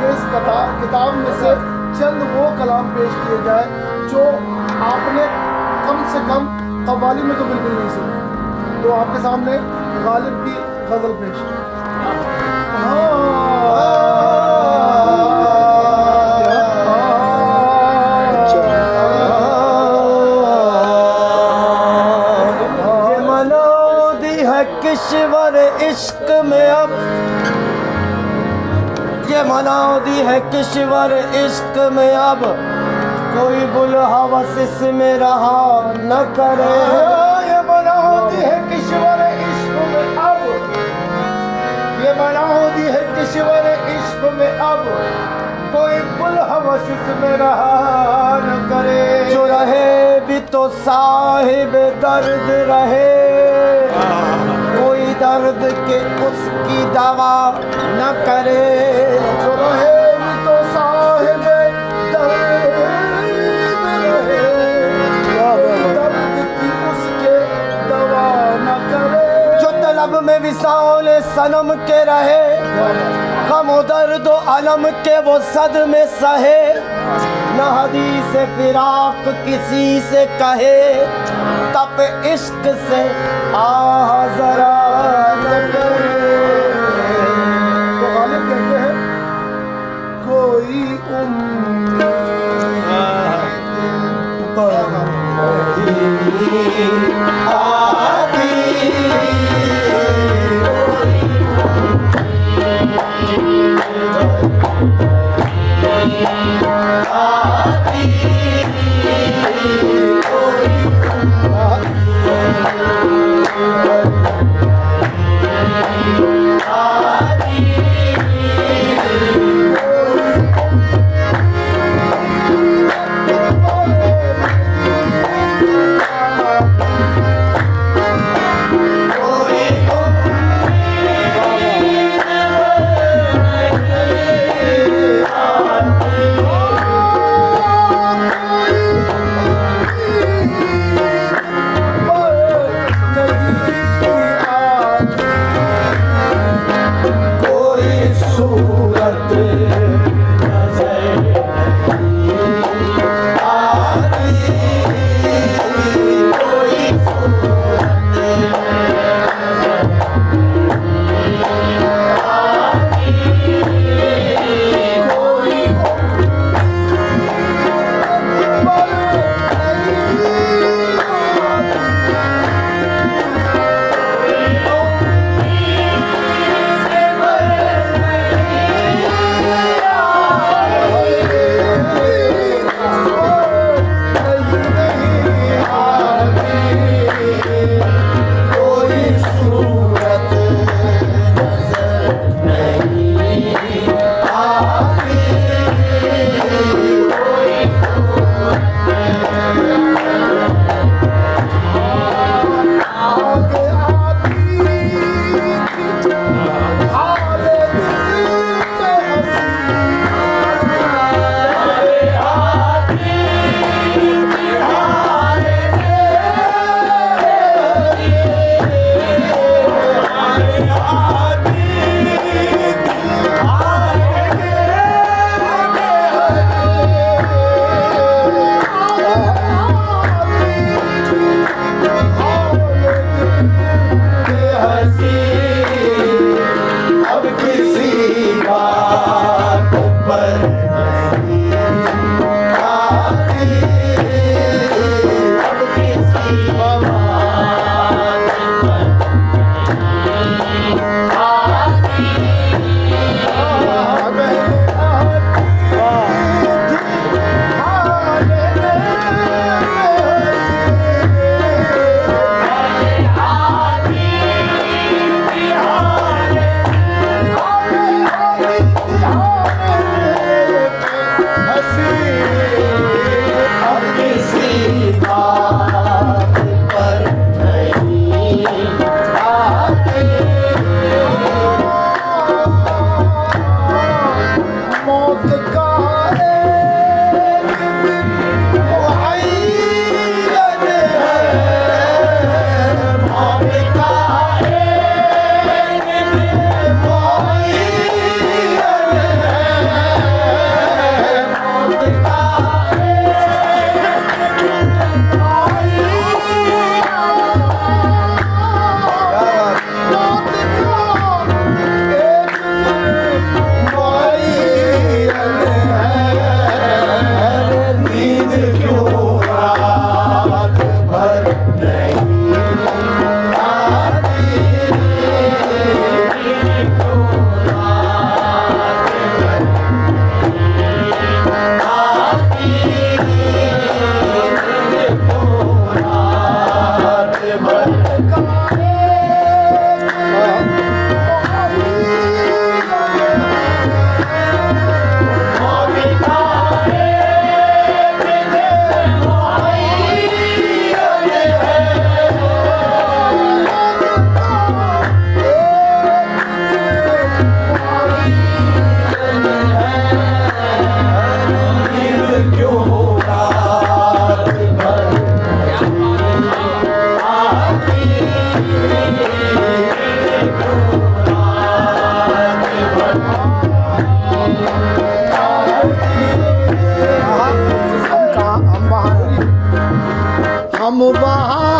कि इस किताब में से चंद वो कलाम पेश किए जाए जो आपने कम से कम कव्वाली में तो बिल्कुल नहीं सुनी। तो आपके सामने गालिब की गजल पेश किश्वर इश्क में अब ये मनादी है किश्वर इश्क में अब कोई बुल हवस इसमें रहा न करे। ये मनादी है किश्वर इश्क में अब, ये मनादी है किश्वर इश्क में अब कोई बुल हवस इसमें रहा न करे। जो रहे भी तो साहिब दर्द रहे, कोई दर्द के उसकी दवा न करे। जो रहे भी तो साहिब दर्द रहे, कोई दर्द की उसके दवा न करे। जो तलब में विसाल सनम के रहे, गम दर्द अलम के वो सदमे सहे। न हदीस फिराक किसी से कहे, तप इश्क से आह जरा न करे। तो गालिब कहते हैं कोई उम्मीद हम वहाँ